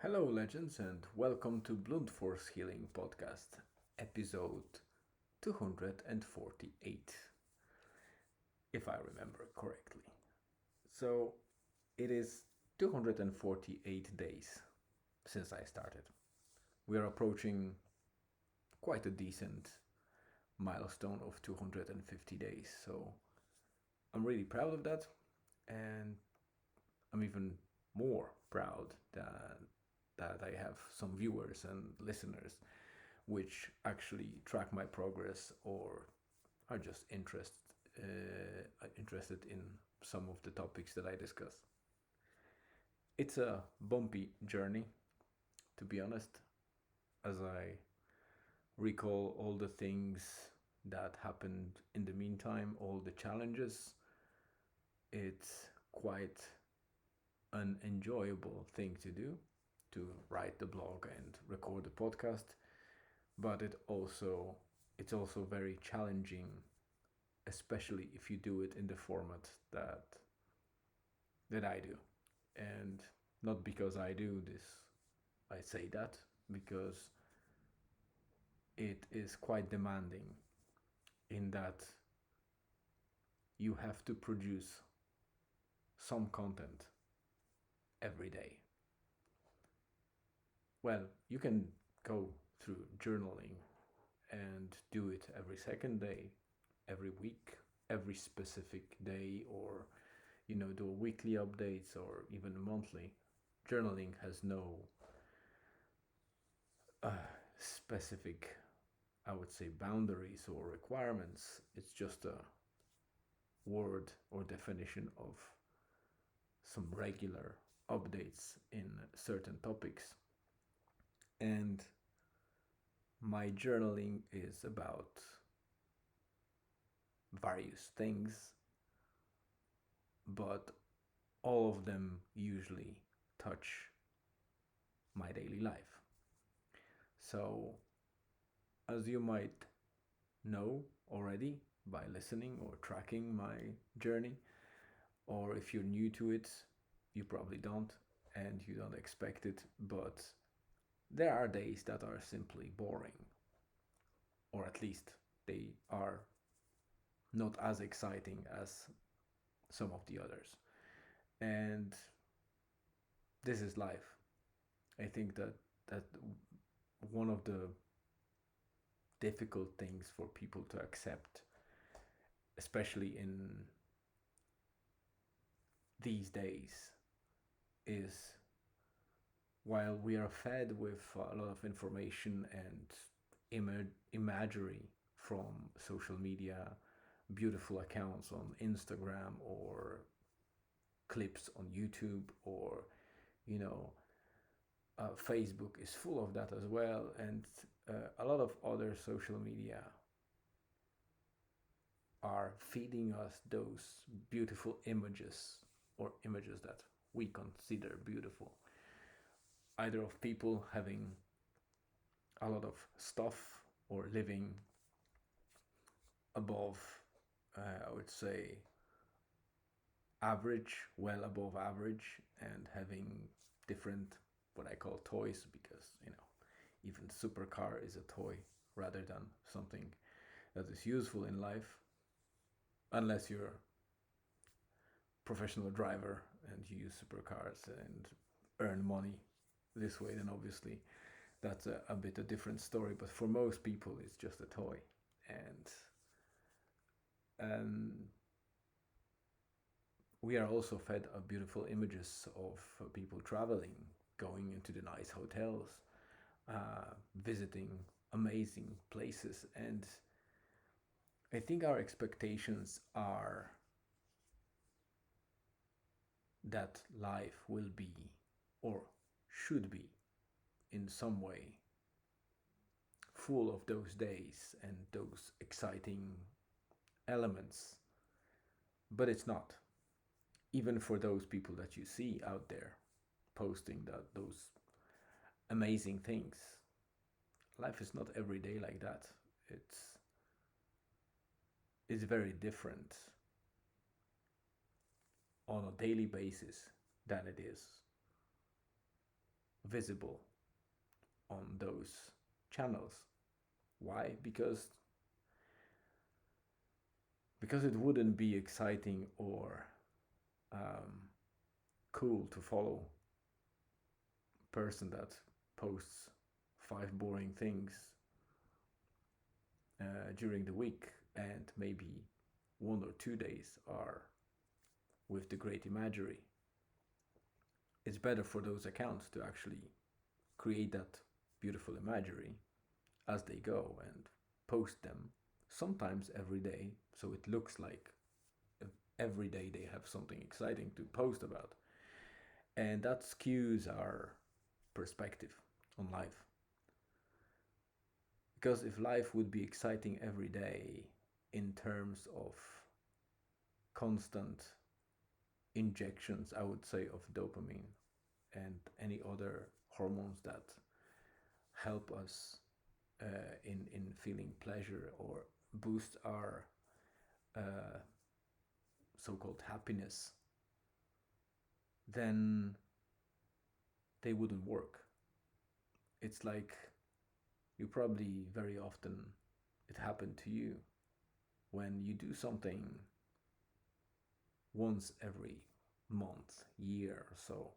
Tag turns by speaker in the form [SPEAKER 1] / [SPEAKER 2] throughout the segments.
[SPEAKER 1] Hello, legends, and welcome to Blunt Force Healing Podcast, episode 248, if I remember correctly. So, it is 248 days since I started. We are approaching quite a decent milestone of 250 days, so I'm really proud of that, and I'm even more proud that I have some viewers and listeners which actually track my progress or are just interested in some of the topics that I discuss. It's a bumpy journey, to be honest, as I recall all the things that happened in the meantime, all the challenges. It's quite an enjoyable thing to do, to write the blog and record the podcast, but it's also very challenging, especially if you do it in the format that I do. And not because I do this, I say that because it is quite demanding in that you have to produce some content every day. Well, you can go through journaling and do it every second day, every week, every specific day, or do weekly updates or even monthly. Journaling has no uh, specific, I would say, boundaries or requirements. It's just a word or definition of some regular updates in certain topics. And my journaling is about various things, but all of them usually touch my daily life. So, as you might know already by listening or tracking my journey, or if you're new to it, you probably don't and you don't expect it, but there are days that are simply boring, or at least they are not as exciting as some of the others. And this is life. I think that one of the difficult things for people to accept, especially in these days, is while we are fed with a lot of information and imagery from social media, beautiful accounts on Instagram or clips on YouTube or you know Facebook is full of that as well, and a lot of other social media are feeding us those beautiful images or images that we consider beautiful, either of people having a lot of stuff or living above, I would say, average, well above average, and having different what I call toys because even supercar is a toy rather than something that is useful in life, unless you're a professional driver and you use supercars and earn money this way. Then obviously that's a bit a different story. But for most people, it's just a toy, and we are also fed beautiful images of people traveling, going into the nice hotels, visiting amazing places, and I think our expectations are that life will be or should be in some way full of those days and those exciting elements, but it's not. Even for those people that you see out there posting those amazing things, life is not every day like that. It's very different on a daily basis than it is visible on those channels. Why? Because it wouldn't be exciting or um, cool to follow a person that posts five boring things during the week, and maybe 1 or 2 days are with the great imagery. It's better for those accounts to actually create that beautiful imagery as they go and post them, sometimes every day, so it looks like every day they have something exciting to post about. And that skews our perspective on life. Because if life would be exciting every day in terms of constant injections, I would say, of dopamine and any other hormones that help us in feeling pleasure or boost our uh, so-called happiness, then they wouldn't work. It's like you probably very often it happened to you when you do something once every month, year or so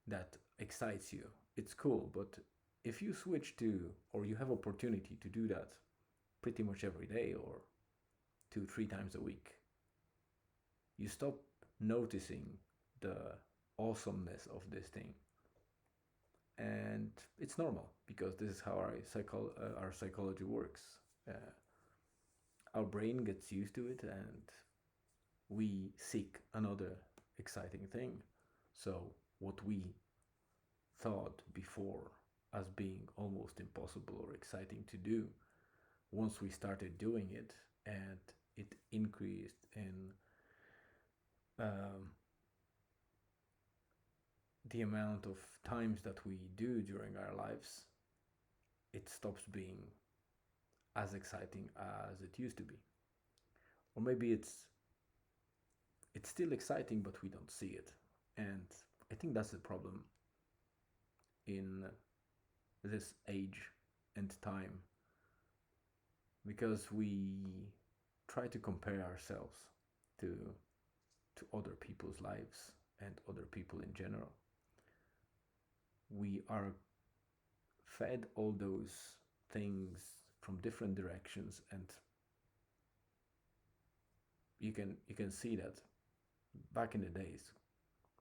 [SPEAKER 1] that excites you. It's cool, but if you switch to or you have opportunity to do that pretty much every day or 2, 3 times a week, you stop noticing the awesomeness of this thing. And it's normal because this is how our psychology works. Uh, our brain gets used to it, and we seek another exciting thing. So what we thought before as being almost impossible or exciting to do, once we started doing it, and it increased in um, the amount of times that we do during our lives, it stops being as exciting as it used to be. Or maybe it's still exciting, but we don't see it. And I think that's the problem in this age and time, because we try to compare ourselves to other people's lives and other people in general. We are fed all those things from different directions, and you can see that back in the days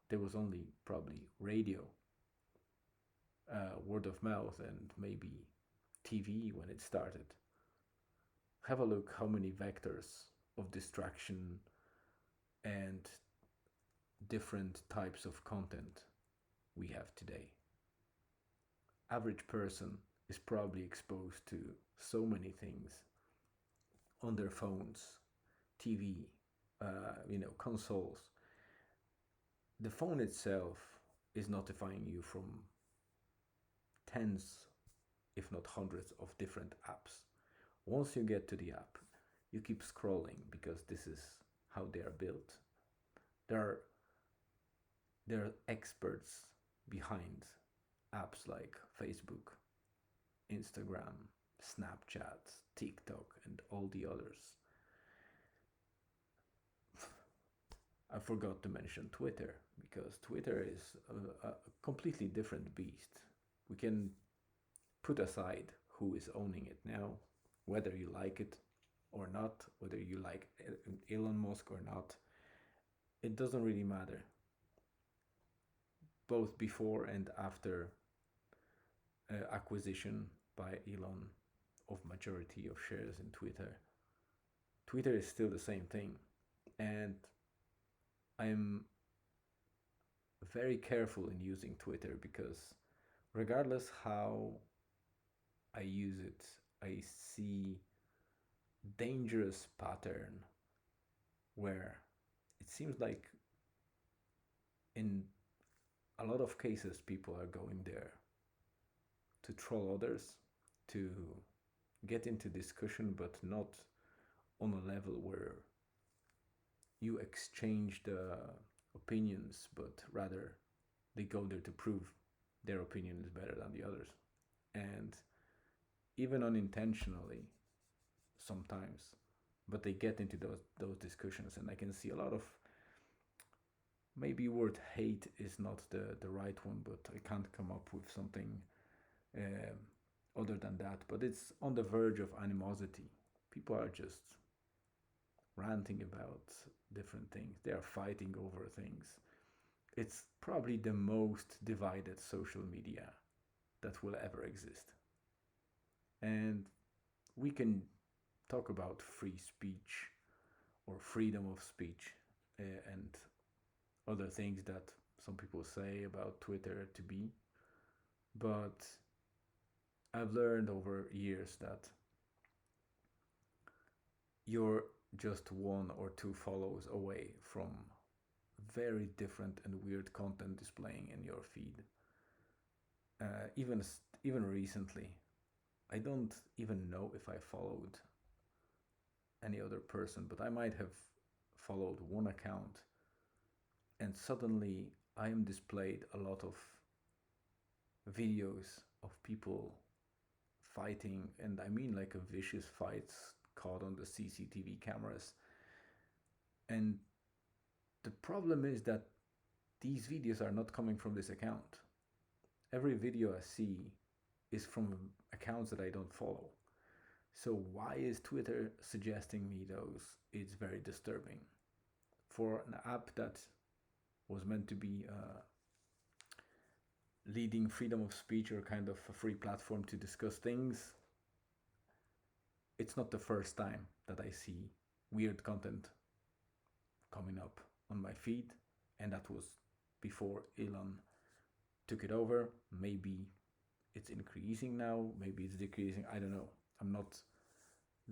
[SPEAKER 1] there was only probably radio, word of mouth, and maybe TV when it started. Have a look how many vectors of distraction and different types of content we have today. Average person is probably exposed to so many things on their phones, TV, consoles. The phone itself is notifying you from tens, if not hundreds, of different apps. Once you get to the app, you keep scrolling because this is how they are built. There are there are experts behind apps like Facebook, Instagram, Snapchat, TikTok, and all the others. I forgot to mention Twitter because Twitter is a completely different beast. We can put aside who is owning it now, whether you like it or not, whether you like Elon Musk or not. It doesn't really matter. Both before and after acquisition by Elon of majority of shares in Twitter, Twitter is still the same thing. And I'm very careful in using Twitter because regardless how I use it, I see dangerous pattern where it seems like in a lot of cases people are going there to troll others, to get into discussion, but not on a level where you exchange the opinions, but rather they go there to prove their opinion is better than the others. And even unintentionally, sometimes, but they get into those discussions, and I can see a lot of, maybe word hate is not the right one, but I can't come up with something other than that. But it's on the verge of animosity. People are just ranting about different things. They are fighting over things. It's probably the most divided social media that will ever exist. And we can talk about free speech or freedom of speech and other things that some people say about Twitter to be. But I've learned over years that you're just one or two follows away from very different and weird content displaying in your feed. Even recently, I don't even know if I followed any other person, but I might have followed one account, and suddenly I am displayed a lot of videos of people fighting, and I mean like a vicious fights caught on the CCTV cameras. And the problem is that these videos are not coming from this account. Every video I see is from accounts that I don't follow. So why is Twitter suggesting me those? It's very disturbing. For an app that was meant to be leading freedom of speech or kind of a free platform to discuss things, it's not the first time that I see weird content coming up on my feed, and that was before Elon took it over. Maybe it's increasing now, maybe it's decreasing, I don't know. I'm not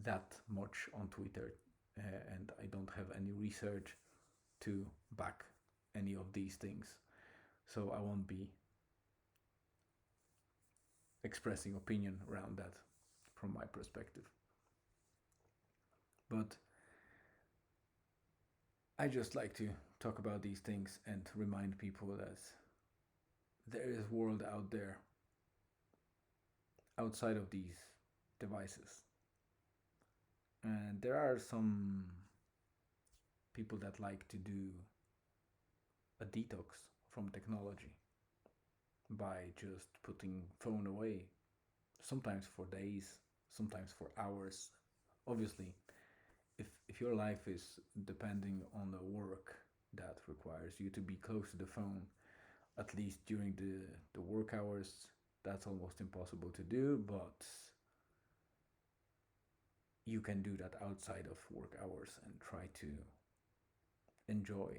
[SPEAKER 1] that much on Twitter, and I don't have any research to back any of these things, so I won't be expressing opinion around that from my perspective. But I just like to talk about these things and remind people that there is a world out there outside of these devices. And there are some people that like to do a detox from technology by just putting phone away, sometimes for days, sometimes for hours. Obviously, if your life is depending on the work that requires you to be close to the phone, at least during the work hours, that's almost impossible to do, but you can do that outside of work hours and try to enjoy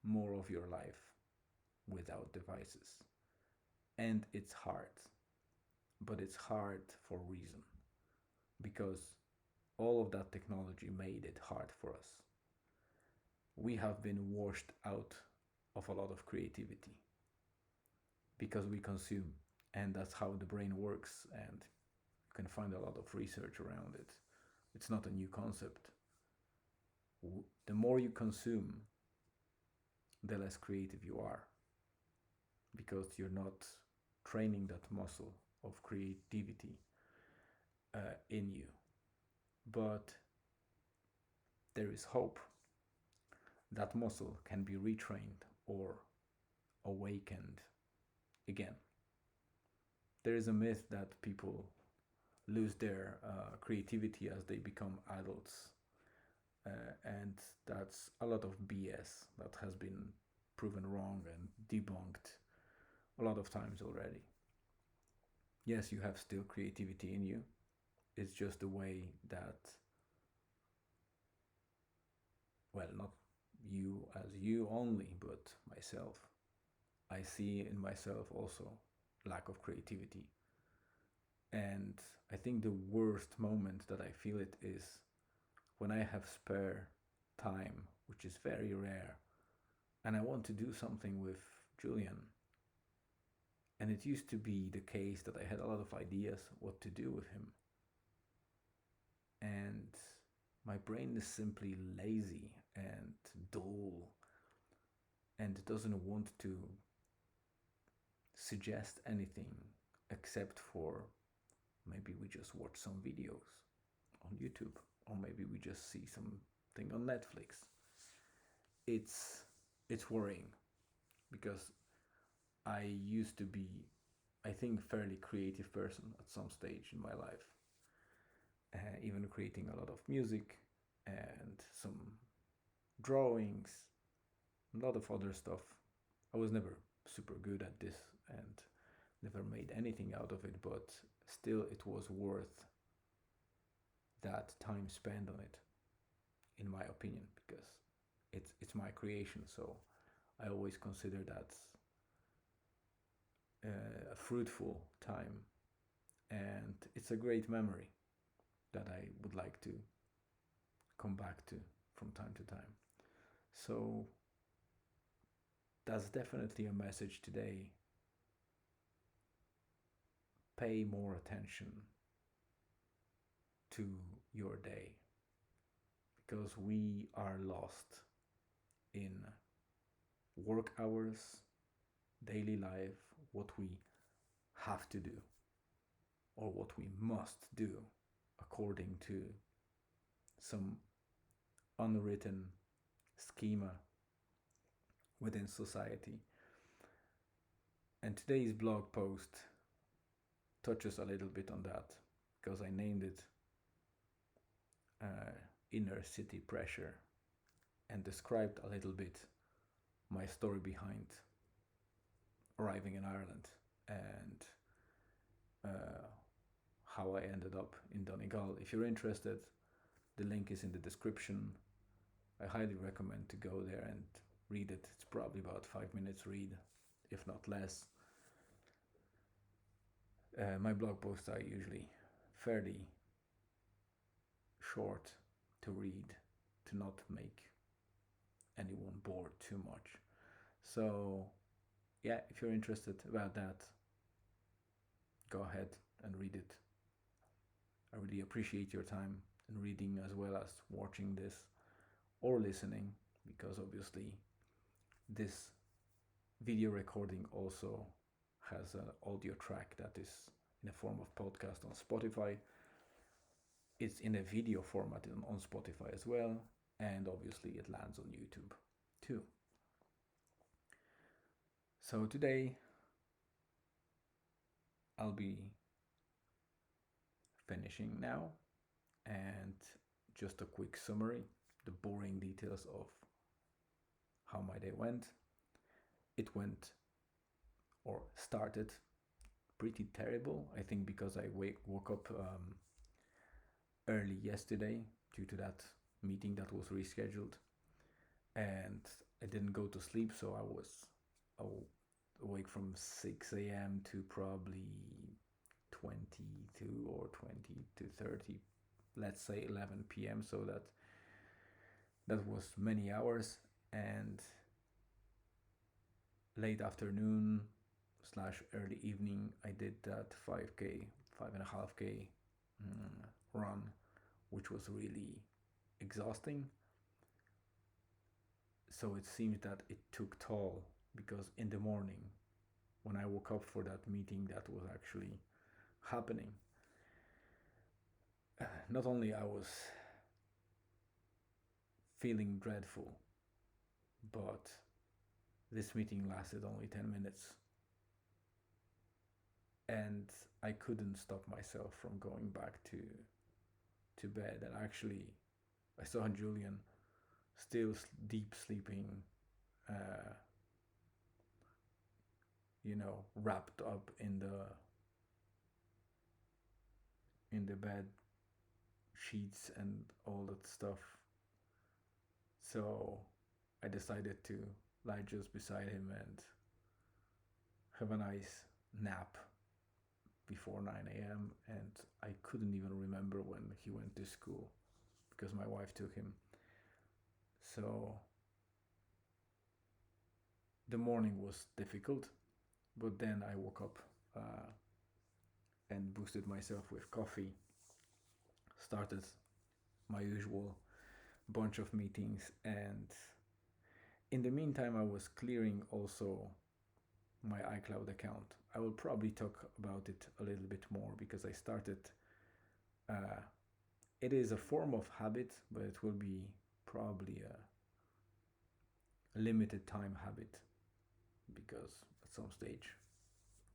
[SPEAKER 1] more of your life without devices. And it's hard, but it's hard for a reason, because all of that technology made it hard for us. We have been washed out of a lot of creativity because we consume, and that's how the brain works, and you can find a lot of research around it. It's not a new concept. The more you consume, the less creative you are, because you're not training that muscle of creativity in you. But there is hope. That muscle can be retrained or awakened again. There is a myth that people lose their creativity as they become adults, and that's a lot of BS that has been proven wrong and debunked a lot of times already. Yes, you have still creativity in you. It's just the way that, well, not you as you only, but myself. I see in myself also lack of creativity. And I think the worst moment that I feel it is when I have spare time, which is very rare, and I want to do something with Julian. And it used to be the case that I had a lot of ideas what to do with him. And my brain is simply lazy and dull and doesn't want to suggest anything except for maybe we just watch some videos on YouTube, or maybe we just see something on Netflix. It's it's worrying because I used to be, I think, fairly creative person at some stage in my life, even creating a lot of music and some drawings, a lot of other stuff. I was never super good at this and never made anything out of it, but still it was worth that time spent on it, in my opinion, because it's my creation. So I always consider that a fruitful time, and it's a great memory that I would like to come back to from time to time. So that's definitely a message today. Pay more attention to your day because we are lost in work hours, daily life, what we have to do or what we must do according to some unwritten schema within society. And today's blog post touches a little bit on that because I named it Inner City Pressure and described a little bit my story behind arriving in Ireland and how I ended up in Donegal. If you're interested, the link is in the description. I highly recommend to go there and read it. It's probably about 5 minutes read, if not less. My blog posts are usually fairly short to read, to not make anyone bored too much. So, yeah, if you're interested about that, go ahead and read it. I really appreciate your time in reading as well as watching this or listening, because obviously this video recording also has an audio track that is in a form of podcast on Spotify. It's in a video format on Spotify as well, and obviously it lands on YouTube too. So today I'll be finishing now, and just a quick summary, the boring details of how my day went. It went or started pretty terrible, I think, because I woke up early yesterday due to that meeting that was rescheduled, and I didn't go to sleep, so I was awake from 6 a.m. to probably 22 or 20 to 30, let's say 11 p.m. So that was many hours, and late afternoon slash early evening I did that 5k 5.5k run, which was really exhausting. So it seems that it took toll, because in the morning when I woke up for that meeting that was actually happening, not only I was feeling dreadful, but this meeting lasted only 10 minutes and I couldn't stop myself from going back to bed. And actually I saw Julian still deep sleeping, wrapped up in the bed sheets and all that stuff. So I decided to lie just beside him and have a nice nap before 9 a.m. And I couldn't even remember when he went to school because my wife took him. So the morning was difficult, but then I woke up and boosted myself with coffee, started my usual bunch of meetings, and in the meantime I was clearing also my iCloud account. I will probably talk about it a little bit more because I started. Uh, it is a form of habit, but it will be probably a limited time habit because at some stage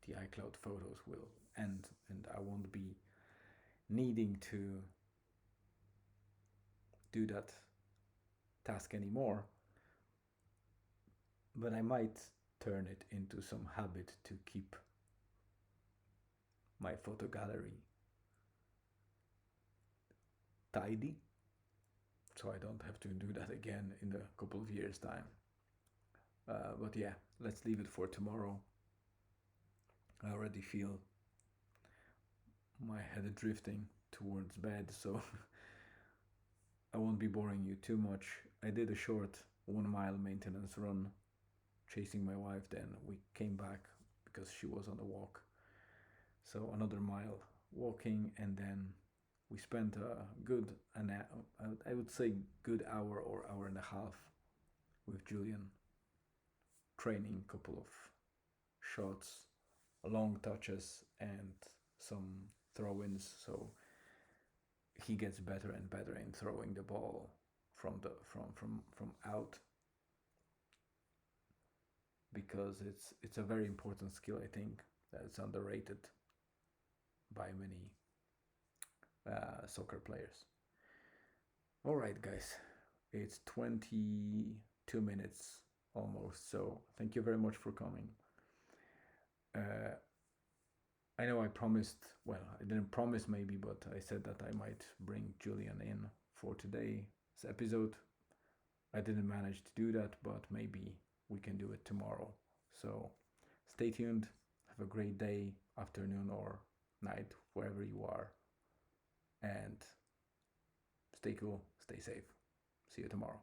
[SPEAKER 1] the iCloud photos will end and I won't be needing to do that task anymore. But I might turn it into some habit to keep my photo gallery tidy so I don't have to do that again in a couple of years' time. But yeah, let's leave it for tomorrow. I already feel my head drifting towards bed, so I won't be boring you too much. I did a short 1 mile maintenance run chasing my wife, then we came back because she was on a walk. So another mile walking, and then we spent a good, I would say, good hour or hour and a half with Julian, training a couple of shots, long touches, and some throw-ins. So he gets better and better in throwing the ball from out, because it's a very important skill. I think that it's underrated by many soccer players. All right, guys, it's 22 minutes almost, so thank you very much for coming. I know I promised, well, I didn't promise maybe, but I said that I might bring Julian in for today's episode. I didn't manage to do that, but maybe we can do it tomorrow. So stay tuned. Have a great day, afternoon, or night, wherever you are. And stay cool, stay safe. See you tomorrow.